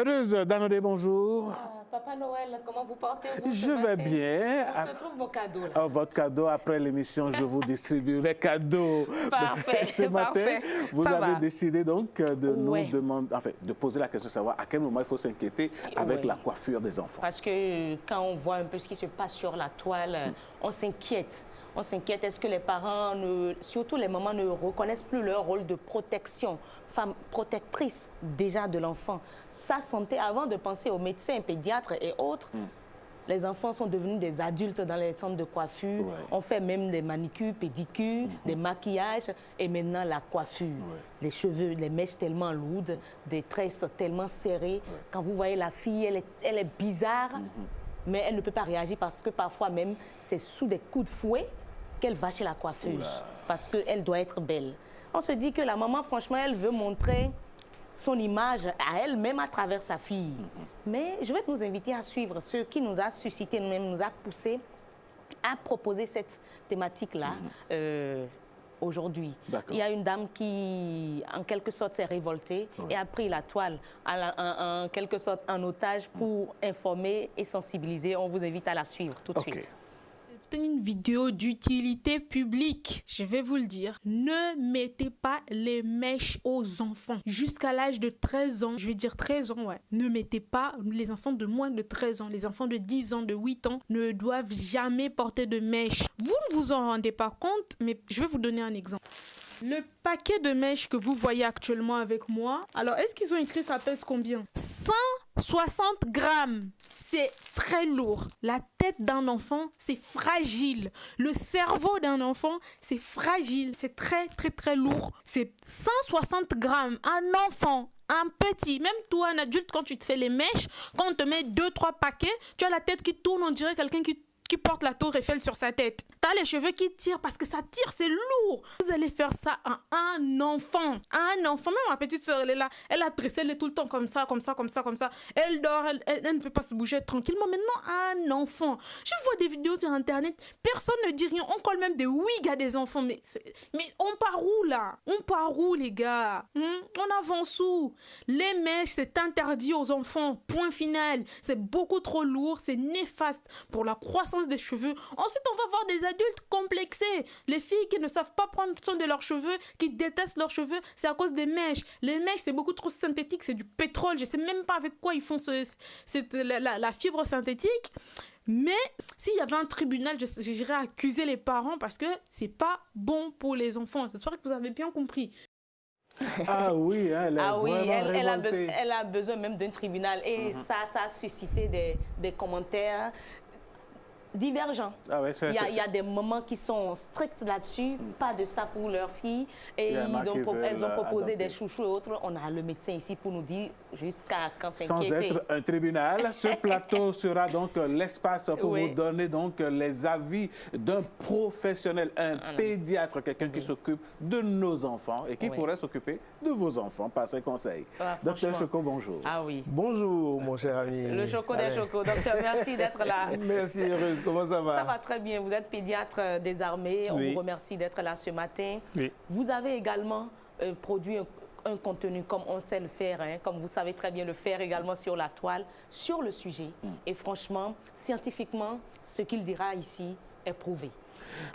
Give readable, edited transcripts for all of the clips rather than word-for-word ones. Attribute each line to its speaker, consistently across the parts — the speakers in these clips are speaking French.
Speaker 1: Heureuse, Danodé, bonjour.
Speaker 2: Papa Noël, comment vous portez-vous?
Speaker 1: Je vais bien.
Speaker 2: Où se trouvent vos cadeaux là?
Speaker 1: Oh, votre cadeau, après l'émission, je vous distribue les cadeaux.
Speaker 2: Parfait,
Speaker 1: Ce matin,
Speaker 2: parfait.
Speaker 1: vous
Speaker 2: Ça
Speaker 1: avez
Speaker 2: va.
Speaker 1: décidé donc de
Speaker 2: Ouais.
Speaker 1: nous demander, enfin, de poser la question de savoir à quel moment il faut s'inquiéter avec
Speaker 2: Ouais.
Speaker 1: la coiffure des enfants.
Speaker 2: Parce que quand on voit un peu ce qui se passe sur la toile, on s'inquiète. On s'inquiète, est-ce que les parents, surtout les mamans, ne reconnaissent plus leur rôle de protection, femme protectrice déjà de l'enfant. Sa santé, avant de penser aux médecins, pédiatres et autres, les enfants sont devenus des adultes dans les centres de coiffure.
Speaker 1: Ouais.
Speaker 2: On fait même des manicures, pédicures, des maquillages et maintenant la coiffure. Les cheveux, les mèches tellement lourdes, des tresses tellement serrées. Quand vous voyez la fille, elle est bizarre, mais elle ne peut pas réagir parce que parfois même, c'est sous des coups de fouet qu'elle va chez la coiffeuse parce qu'elle doit être belle. On se dit que la maman, franchement, elle veut montrer son image à elle-même à travers sa fille. Mais je vais nous inviter à suivre ce qui nous a suscité, nous-mêmes, nous a poussé à proposer cette thématique-là aujourd'hui.
Speaker 1: D'accord.
Speaker 2: Il y a une dame qui, en quelque sorte, s'est révoltée et a pris la toile en quelque sorte en otage pour informer et sensibiliser. On vous invite à la suivre tout de suite.
Speaker 3: C'est une vidéo d'utilité publique. Je vais vous le dire. Ne mettez pas les mèches aux enfants. Jusqu'à l'âge de 13 ans, je vais dire 13 ans, ouais. Ne mettez pas les enfants de moins de 13 ans. Les enfants de 10 ans, de 8 ans ne doivent jamais porter de mèches. Vous ne vous en rendez pas compte, mais je vais vous donner un exemple. Le paquet de mèches que vous voyez actuellement avec moi, alors est-ce qu'ils ont écrit ça pèse combien? 160 grammes. C'est très lourd. La tête d'un enfant, c'est fragile. Le cerveau d'un enfant, c'est fragile. C'est très, très, très lourd. C'est 160 grammes. Un enfant, un petit, même toi, un adulte, quand tu te fais les mèches, quand on te met 2-3 paquets, tu as la tête qui tourne, on dirait quelqu'un qui porte la tour Eiffel sur sa tête. T'as les cheveux qui tirent parce que ça tire, c'est lourd. Vous allez faire ça à un enfant. À un enfant. Même ma petite soeur, elle est là. Elle a dressé, elle est tout le temps comme ça, comme ça, comme ça, comme ça. Elle dort, elle ne peut pas se bouger tranquillement. Maintenant, un enfant. Je vois des vidéos sur Internet. Personne ne dit rien. On colle même des wigs à des enfants. Mais on part où là? On part où les gars? On avance où? Les mèches, c'est interdit aux enfants. Point final. C'est beaucoup trop lourd. C'est néfaste pour la croissance des cheveux. Ensuite, on va voir des adultes complexés. Les filles qui ne savent pas prendre soin de leurs cheveux, qui détestent leurs cheveux, c'est à cause des mèches. Les mèches, c'est beaucoup trop synthétique, c'est du pétrole. Je sais même pas avec quoi ils font la fibre synthétique. Mais s'il y avait un tribunal, j'irais accuser les parents parce que c'est pas bon pour les enfants. J'espère que vous avez bien compris.
Speaker 1: Ah oui, elle est vraiment révoltée.
Speaker 2: Elle a besoin même d'un tribunal. Et ça a suscité des commentaires divergents.
Speaker 1: Ah ouais,
Speaker 2: il y a des mamans qui sont strictes là-dessus, pas de ça pour leurs filles. Et elles ont proposé des chouchous et autres. On a le médecin ici pour nous dire jusqu'à quand s'inquiéter.
Speaker 1: Sans être un tribunal, ce plateau sera donc l'espace pour vous donner donc les avis d'un professionnel, un pédiatre, quelqu'un qui s'occupe de nos enfants et qui pourrait s'occuper de vos enfants par ses conseils. Docteur Choco, bonjour.
Speaker 2: Ah oui.
Speaker 4: Bonjour, mon cher ami.
Speaker 2: Le Choco des Chocos. Docteur, merci d'être là.
Speaker 4: Merci, heureuse. Comment ça va?
Speaker 2: Ça va très bien. Vous êtes pédiatre des armées. On vous remercie d'être là ce matin.
Speaker 4: Oui.
Speaker 2: Vous avez également produit un contenu comme on sait le faire, comme vous savez très bien le faire également sur la toile, sur le sujet. Et franchement, scientifiquement, ce qu'il dira ici est prouvé.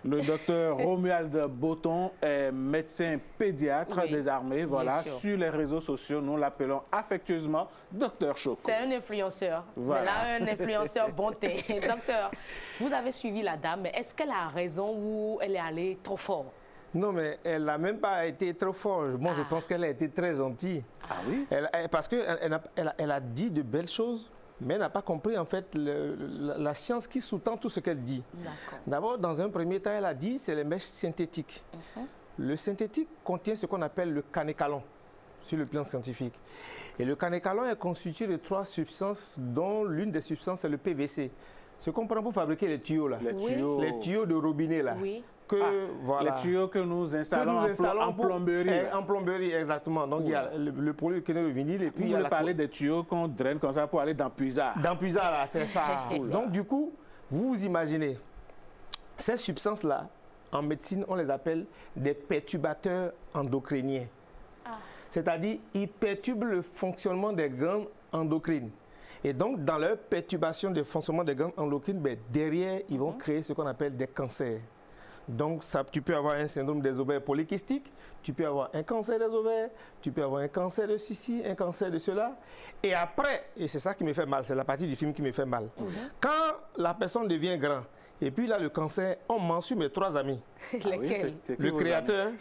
Speaker 1: Le docteur Romuald Botton est médecin pédiatre des armées. Voilà, sur les réseaux sociaux, nous l'appelons affectueusement Docteur Choco.
Speaker 2: C'est un influenceur.
Speaker 1: Voilà.
Speaker 2: Mais là, un influenceur bonté. Docteur, vous avez suivi la dame, mais est-ce qu'elle a raison ou elle est allée trop fort?
Speaker 4: Non, mais elle n'a même pas été trop forte. Moi, je pense qu'elle a été très gentille.
Speaker 1: Ah oui?
Speaker 4: Parce qu'elle a dit de belles choses, mais elle n'a pas compris en fait la science qui sous-tend tout ce qu'elle dit. D'abord, dans un premier temps, elle a dit c'est les mèches synthétiques. Le synthétique contient ce qu'on appelle le canécalon sur le plan scientifique. Et le canécalon est constitué de 3 substances, dont l'une des substances est le PVC. Ce qu'on prend pour fabriquer les tuyaux là. Les tuyaux de robinet là.
Speaker 1: Les tuyaux que nous installons, en plomberie.
Speaker 4: En plomberie, exactement. Donc, il y a le produit qui est le vinyle. Et puis,
Speaker 1: vous voulez parler des tuyaux qu'on draine comme ça pour aller dans Puisard.
Speaker 4: Dans Puisard, là, c'est ça. Donc, du coup, vous vous imaginez, ces substances-là, en médecine, on les appelle des perturbateurs endocriniens. C'est-à-dire, ils perturbent le fonctionnement des glandes endocrines. Et donc, dans leur perturbation du fonctionnement des glandes endocrines, ben, derrière, ils vont créer ce qu'on appelle des cancers. Donc, tu peux avoir un syndrome des ovaires polykystiques, tu peux avoir un cancer des ovaires, tu peux avoir un cancer de ceci, un cancer de cela. Et après, et c'est ça qui me fait mal, c'est la partie du film qui me fait mal. Quand la personne devient grand, et puis là, le cancer, on mentionne mes 3 amis.
Speaker 2: Lesquels?
Speaker 4: Le créateur,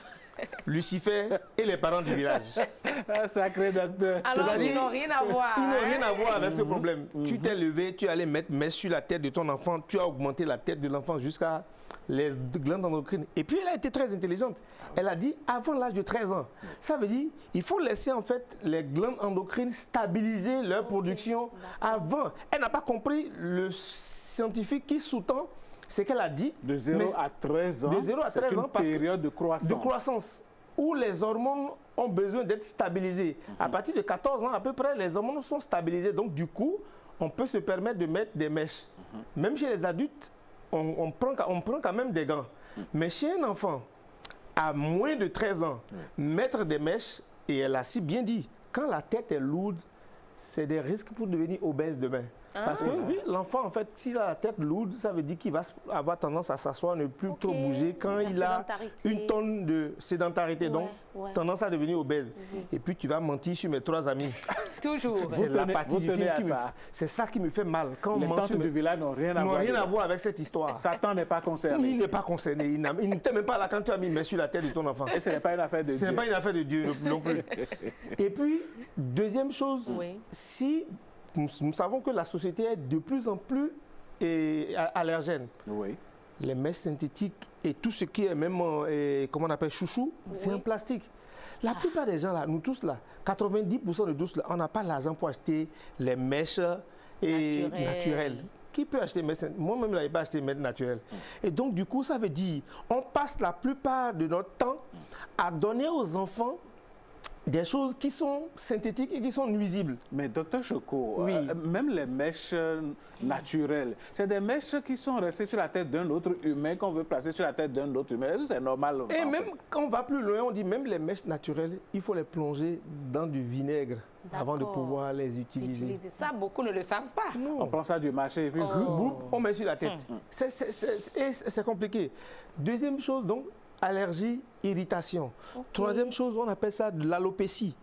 Speaker 4: Lucifer et les parents du village.
Speaker 1: Un sacré docteur.
Speaker 3: Alors, ils n'ont rien à voir.
Speaker 4: Ils n'ont rien à voir avec ce problème. Tu t'es levé, tu es allé mettre mèche sur la tête de ton enfant, tu as augmenté la tête de l'enfant jusqu'à les glandes endocrines. Et puis, elle a été très intelligente. Elle a dit, avant l'âge de 13 ans, ça veut dire il faut laisser en fait les glandes endocrines stabiliser leur production avant. Elle n'a pas compris le scientifique qui sous-tend ce qu'elle a dit.
Speaker 1: De 0 à 13 ans,
Speaker 4: de 0 à 13 ans, parce que
Speaker 1: période de croissance.
Speaker 4: De croissance, où les hormones ont besoin d'être stabilisées. À partir de 14 ans, à peu près, les hormones sont stabilisées. Donc, du coup, on peut se permettre de mettre des mèches. Même chez les adultes, on prend quand même des gants. Mais chez un enfant, à moins de 13 ans, mettre des mèches, et elle a si bien dit, quand la tête est lourde, c'est des risques pour devenir obèse demain. Parce que oui, l'enfant, en fait, s'il a la tête lourde, ça veut dire qu'il va avoir tendance à s'asseoir, ne plus trop bouger. Quand il a une tonne de sédentarité, donc tendance à devenir obèse. Et puis tu vas mentir sur mes 3 amis.
Speaker 2: Toujours.
Speaker 4: C'est la partie du film qui me fait. C'est ça qui me fait mal. Quand
Speaker 1: les tantes du village n'ont rien à voir
Speaker 4: avec cette histoire.
Speaker 1: Satan n'est pas concerné.
Speaker 4: Il n'est pas concerné. Il ne t'aime même pas là quand tu as mis main sur la tête de ton enfant.
Speaker 1: Et ce n'est pas une affaire de Dieu.
Speaker 4: Ce n'est pas une affaire de Dieu non plus. Et puis, deuxième chose, si nous savons que la société est de plus en plus allergène.
Speaker 1: Oui.
Speaker 4: Les mèches synthétiques et tout ce qui est même, comment on appelle, chouchou, c'est en plastique. La plupart des gens, là, nous tous, là, 90% de tous, là, on n'a pas l'argent pour acheter les mèches naturelles. Qui peut acheter mèches? Moi-même, je n'avais pas acheté mèches naturelles. Et donc, du coup, ça veut dire on passe la plupart de notre temps à donner aux enfants des choses qui sont synthétiques et qui sont nuisibles.
Speaker 1: Mais docteur Choco, même les mèches naturelles, c'est des mèches qui sont restées sur la tête d'un autre humain qu'on veut placer sur la tête d'un autre humain. Est-ce que c'est normal?
Speaker 4: Et même quand on va plus loin, on dit même les mèches naturelles, il faut les plonger dans du vinaigre avant de pouvoir les utiliser.
Speaker 2: Ça, beaucoup ne le savent pas.
Speaker 4: Non.
Speaker 1: On prend ça du marché et puis
Speaker 4: on met sur la tête. C'est compliqué. Deuxième chose, donc, allergie, irritation. Troisième chose, on appelle ça de l'alopécie.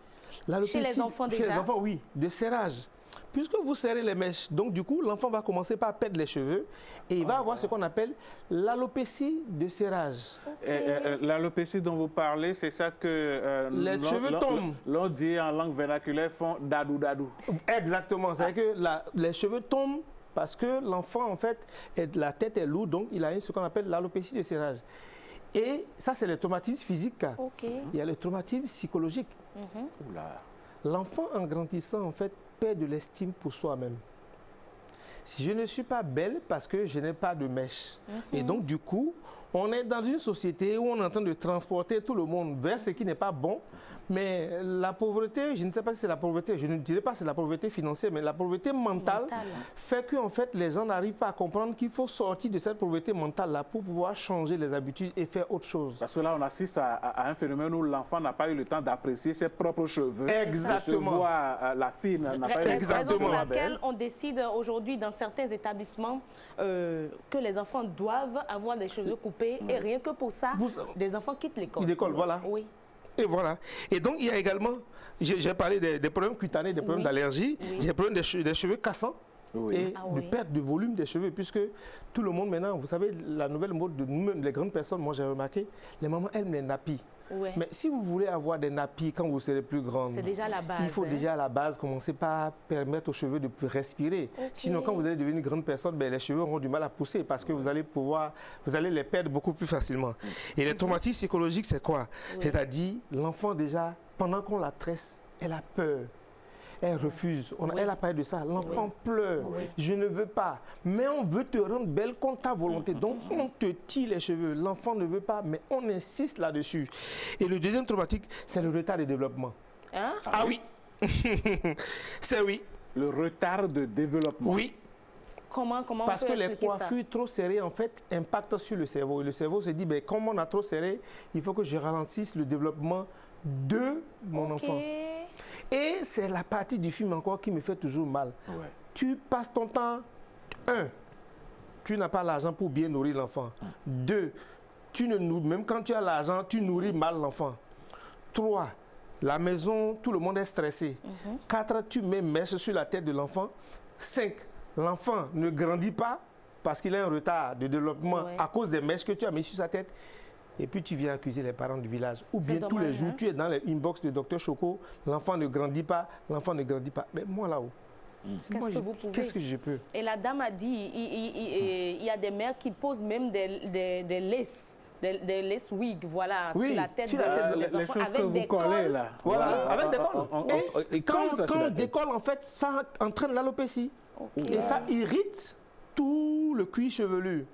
Speaker 2: Chez les enfants déjà?
Speaker 4: Chez les enfants, oui, de serrage. Puisque vous serrez les mèches, donc du coup, l'enfant va commencer par perdre les cheveux et il va avoir ce qu'on appelle l'alopécie de serrage.
Speaker 1: L'alopécie dont vous parlez, c'est ça que
Speaker 4: les cheveux tombent.
Speaker 1: L'on dit en langue vernaculaire, font dadou-dadou.
Speaker 4: Exactement, c'est-à-dire que les cheveux tombent parce que l'enfant, en fait, la tête est lourde, donc il a ce qu'on appelle l'alopécie de serrage. Et ça, c'est le traumatisme physique. Il y a le traumatisme psychologique. L'enfant, en grandissant, en fait, perd de l'estime pour soi-même. Si je ne suis pas belle parce que je n'ai pas de mèche. Et donc, du coup, on est dans une société où on est en train de transporter tout le monde vers ce qui n'est pas bon. Mais la pauvreté, je ne sais pas si c'est la pauvreté, je ne dirais pas que c'est la pauvreté financière, mais la pauvreté mentale fait que en fait, les gens n'arrivent pas à comprendre qu'il faut sortir de cette pauvreté mentale-là pour pouvoir changer les habitudes et faire autre chose.
Speaker 1: Parce que là, on assiste à un phénomène où l'enfant n'a pas eu le temps d'apprécier ses propres cheveux.
Speaker 4: Exactement.
Speaker 1: La fille n'a pas eu le temps.
Speaker 2: C'est la raison pour laquelle on décide aujourd'hui dans certains établissements que les enfants doivent avoir des cheveux coupés et rien que pour ça, des enfants quittent l'école.
Speaker 4: L'école, voilà.
Speaker 2: Oui.
Speaker 4: Et voilà. Et donc, il y a également, j'ai parlé des problèmes cutanés, des problèmes d'allergie, des problèmes des cheveux cassants et de perte de volume des cheveux, puisque tout le monde maintenant, vous savez, la nouvelle mode de nous-mêmes, les grandes personnes, moi j'ai remarqué, les mamans aiment les nappies. Mais si vous voulez avoir des nappies quand vous serez plus grande,
Speaker 2: c'est déjà la base.
Speaker 4: Il faut déjà à la base commencer par permettre aux cheveux de respirer. Sinon, quand vous allez devenir une grande personne, les cheveux auront du mal à pousser parce que vous allez les perdre beaucoup plus facilement. Et les traumatismes psychologiques, c'est quoi? C'est-à-dire, l'enfant déjà, pendant qu'on la tresse, elle a peur. Elle refuse. Elle a parlé de ça. L'enfant pleure. Je ne veux pas. Mais on veut te rendre belle contre ta volonté. Donc, on te tire les cheveux. L'enfant ne veut pas, mais on insiste là-dessus. Et le deuxième traumatique, c'est le retard de développement. Ah oui. C'est oui.
Speaker 1: Le retard de développement.
Speaker 4: Oui.
Speaker 2: Comment
Speaker 4: Parce
Speaker 2: on peut
Speaker 4: que les
Speaker 2: expliquer ça?
Speaker 4: coiffures trop serrées, en fait, impactent sur le cerveau. Et le cerveau se dit, ben, comme on a trop serré, il faut que je ralentisse le développement de mon enfant. Et c'est la partie du film encore qui me fait toujours mal. Ouais. Tu passes ton temps, tu n'as pas l'argent pour bien nourrir l'enfant. 2, même quand tu as l'argent, tu nourris mal l'enfant. 3, la maison, tout le monde est stressé. 4, tu mets mèche sur la tête de l'enfant. 5, l'enfant ne grandit pas parce qu'il a un retard de développement à cause des mèches que tu as mis sur sa tête. Et puis tu viens accuser les parents du village. Ou bien tous les jours, tu es dans les inbox de Dr Choco, l'enfant ne grandit pas, l'enfant ne grandit pas. Mais moi là-haut, qu'est-ce que je peux?
Speaker 2: Et la dame a dit, il y a des mères qui posent même des laces. Des laces wigs, voilà, sur la tête des enfants, avec des cols.
Speaker 1: Là.
Speaker 4: Voilà, avec des cols. Et quand on décolle, en fait, ça entraîne l'alopécie. Et ça irrite tout le cuir chevelu.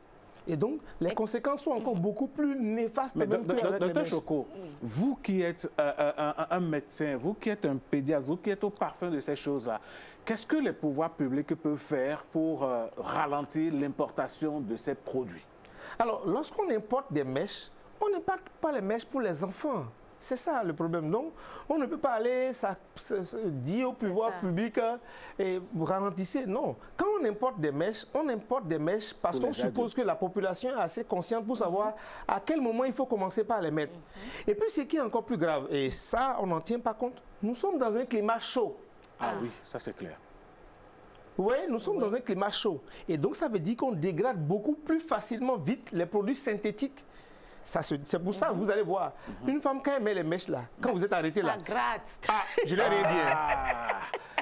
Speaker 4: Et donc, les conséquences sont encore beaucoup plus néfastes.
Speaker 1: Docteur Choco, vous qui êtes un médecin, vous qui êtes un pédiatre, vous qui êtes au parfum de ces choses-là, qu'est-ce que les pouvoirs publics peuvent faire pour ralentir l'importation de ces produits?
Speaker 4: Alors, lorsqu'on importe des mèches, on n'importe pas les mèches pour les enfants. C'est ça le problème. Donc, on ne peut pas aller dire au pouvoir public et ralentissez. Non. Quand on importe des mèches parce qu'on suppose que la population est assez consciente pour savoir à quel moment il faut commencer par les mettre. Et puis, ce qui est encore plus grave, et ça, on n'en tient pas compte, nous sommes dans un climat chaud.
Speaker 1: Ah oui, ça c'est clair.
Speaker 4: Vous voyez, nous sommes dans un climat chaud. Et donc, ça veut dire qu'on dégrade beaucoup plus facilement, vite, les produits synthétiques. C'est pour ça, vous allez voir, une femme, quand elle met les mèches là, quand vous êtes arrêté là...
Speaker 2: Ça gratte.
Speaker 4: Ah, je n'ai rien dit.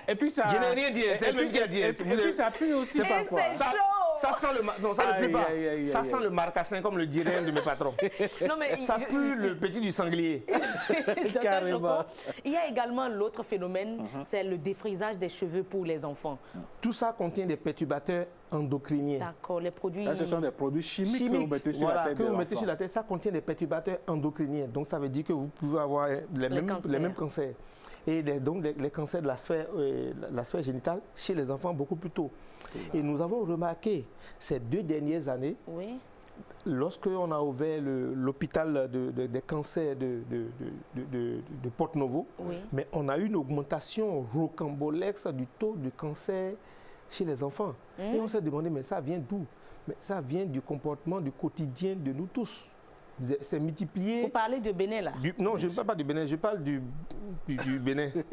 Speaker 1: Et puis ça...
Speaker 4: Je n'ai rien dit, c'est elle-même qui a dit.
Speaker 1: Et puis ça pue aussi.
Speaker 2: C'est pas quoi.
Speaker 4: Ça sent le... Non, ça ne pue pas. Ça sent le marcassin, comme le dirait un de mes patrons.
Speaker 2: Non, mais
Speaker 4: ça pue le petit du sanglier.
Speaker 2: Carrément. Il y a également l'autre phénomène, c'est le défrisage des cheveux pour les enfants.
Speaker 4: Tout ça contient des perturbateurs endocriniens.
Speaker 2: D'accord, les produits...
Speaker 1: Là, ce sont des produits chimiques que vous mettez sur la tête de l'enfant.
Speaker 4: Mettez sur la tête, ça contient des perturbateurs endocriniens. Donc, ça veut dire que vous pouvez avoir les mêmes cancers. Et donc, les cancers de la sphère génitale chez les enfants beaucoup plus tôt. Et nous avons remarqué ces 2 dernières années, lorsqu'on a ouvert l'hôpital des cancers de Porte-Novo, mais on a eu une augmentation rocambolesque du taux de cancer chez les enfants. Et on s'est demandé, mais ça vient d'où? Mais ça vient du comportement du quotidien de nous tous. C'est multiplié.
Speaker 2: Vous parlez de Bénin, là?
Speaker 4: Non, je ne parle pas du Bénin, je parle du Bénin.
Speaker 2: Donc,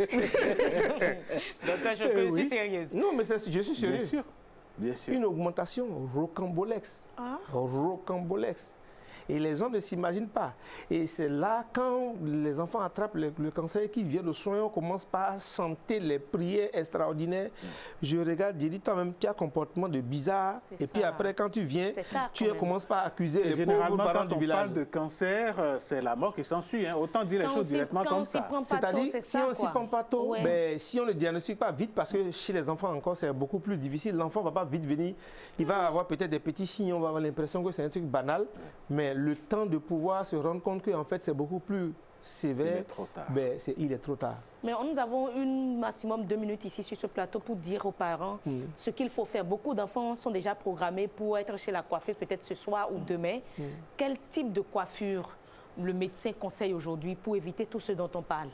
Speaker 2: je suis sérieuse.
Speaker 4: Non, mais je suis sérieux.
Speaker 1: Bien sûr. Bien sûr.
Speaker 4: Une augmentation rocambolesque. Rocambolesque. Et les gens ne s'imaginent pas. Et c'est là, quand les enfants attrapent le cancer, qu'ils viennent aux soins, on commence par chanter les prières extraordinaires. Je regarde, je dis, toi-même, tu as un comportement de bizarre. Et puis après, quand tu viens, tu commences par accuser les pauvres parents du village.
Speaker 1: Quand on parle de cancer, c'est la mort qui s'ensuit. Hein. Autant dire les choses directement comme ça.
Speaker 4: C'est-à-dire, si on ne s'y prend pas tôt, si on ne le diagnostique pas vite, parce que chez les enfants encore, c'est beaucoup plus difficile. L'enfant ne va pas vite venir. Il va avoir peut-être des petits signes, on va avoir l'impression que c'est un truc banal. Mais le temps de pouvoir se rendre compte qu'en fait, c'est beaucoup plus sévère.
Speaker 1: Il est trop tard.
Speaker 4: Il est trop tard.
Speaker 2: Mais nous avons un maximum 2 minutes ici sur ce plateau pour dire aux parents ce qu'il faut faire. Beaucoup d'enfants sont déjà programmés pour être chez la coiffeuse peut-être ce soir ou demain. Quel type de coiffure le médecin conseille aujourd'hui pour éviter tout ce dont on parle?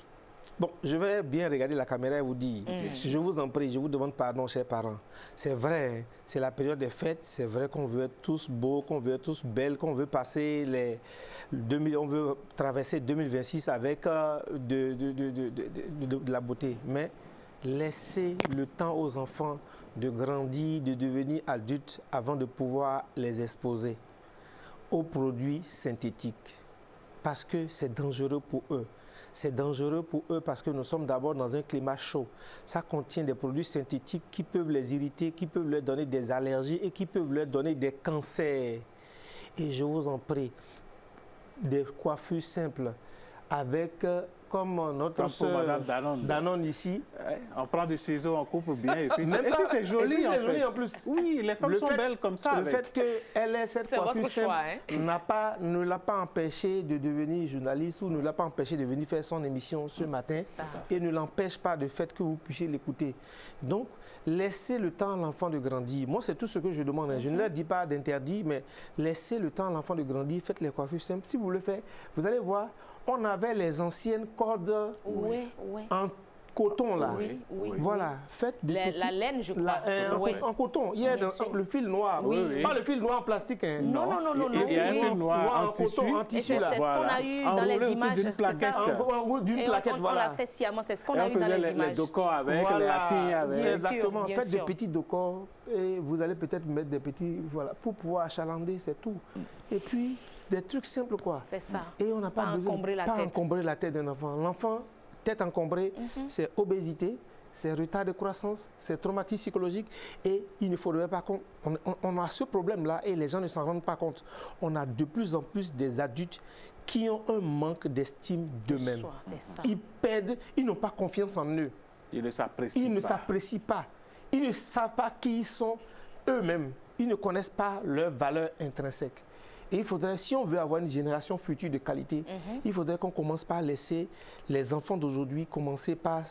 Speaker 4: Bon, je vais bien regarder la caméra et vous dire, je vous en prie, je vous demande pardon, chers parents. C'est vrai, c'est la période des fêtes, c'est vrai qu'on veut être tous beaux, qu'on veut être tous belles, qu'on veut passer on veut traverser 2026 avec de la beauté. Mais laissez le temps aux enfants de grandir, de devenir adultes avant de pouvoir les exposer aux produits synthétiques. Parce que c'est dangereux pour eux. C'est dangereux pour eux parce que nous sommes d'abord dans un climat chaud. Ça contient des produits synthétiques qui peuvent les irriter, qui peuvent leur donner des allergies et qui peuvent leur donner des cancers. Et je vous en prie, des coiffures simples avec comme notre sœur Danone ici.
Speaker 1: On prend des ciseaux, on coupe bien et puis c'est joli,
Speaker 4: en plus.
Speaker 1: Oui, les femmes sont belles comme ça.
Speaker 4: Le fait qu'elle ait cette coiffure simple ne l'a pas empêché de devenir journaliste ou ne l'a pas empêché de venir faire son émission ce matin et ne l'empêche pas du fait que vous puissiez l'écouter. Donc, laissez le temps à l'enfant de grandir. Moi, c'est tout ce que je demande. Je ne leur dis pas d'interdit, mais laissez le temps à l'enfant de grandir. Faites les coiffures simples. Si vous le faites, vous allez voir, on avait les anciennes cordes en coton là. Voilà, faites
Speaker 2: la laine, je crois.
Speaker 4: En coton. Il y a le fil noir. Pas le fil noir en plastique. Hein.
Speaker 2: Non.
Speaker 1: Il y a un fil noir en tissu.
Speaker 2: C'est ce qu'on a eu dans les images.
Speaker 1: D'une plaquette.
Speaker 4: D'une plaquette,
Speaker 2: On l'a fait sciemment. C'est ce qu'on a eu dans les images.
Speaker 1: Les docors avec, les latins avec.
Speaker 4: Exactement. Faites des petits docors et vous allez peut-être mettre des petits, voilà, pour pouvoir achalander, c'est tout. Et puis, des trucs simples, quoi.
Speaker 2: C'est ça.
Speaker 4: Et on n'a pas besoin de encombrer la tête d'un enfant. L'enfant, tête encombrée, c'est obésité, c'est retard de croissance, c'est traumatisme psychologique. Et il ne faudrait pas qu'on a ce problème-là et les gens ne s'en rendent pas compte. On a de plus en plus des adultes qui ont un manque d'estime d'eux-mêmes. Ils perdent, ils n'ont pas confiance en eux.
Speaker 1: Ils ne s'apprécient
Speaker 4: pas. Ils ne savent pas qui ils sont eux-mêmes. Ils ne connaissent pas leur valeur intrinsèque. Et il faudrait, si on veut avoir une génération future de qualité, il faudrait qu'on commence par laisser les enfants d'aujourd'hui commencer par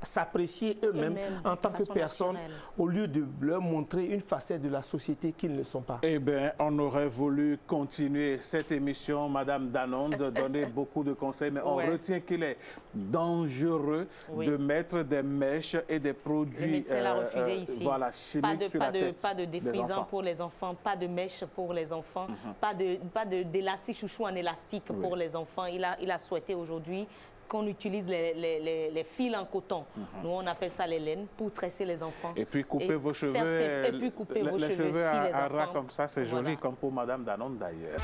Speaker 4: s'apprécier eux-mêmes en tant que personnes, au lieu de leur montrer une facette de la société qu'ils ne sont pas.
Speaker 1: Eh bien, on aurait voulu continuer cette émission, Madame Danone, de donner beaucoup de conseils, mais on retient qu'il est dangereux de mettre des mèches et des produits
Speaker 2: le médecin l'a refusé ici.
Speaker 1: Voilà, chimiques sur la tête.
Speaker 2: Pas de défrisant pour les enfants, pas de mèches pour les enfants. Pas d'élastique chouchou en élastique pour les enfants. Il a souhaité aujourd'hui qu'on utilise les fils en coton. Nous, on appelle ça les laines pour tresser les enfants.
Speaker 1: Et puis couper vos cheveux.
Speaker 2: Et puis couper vos cheveux
Speaker 1: à ras comme ça, c'est joli, comme pour Madame Danone d'ailleurs.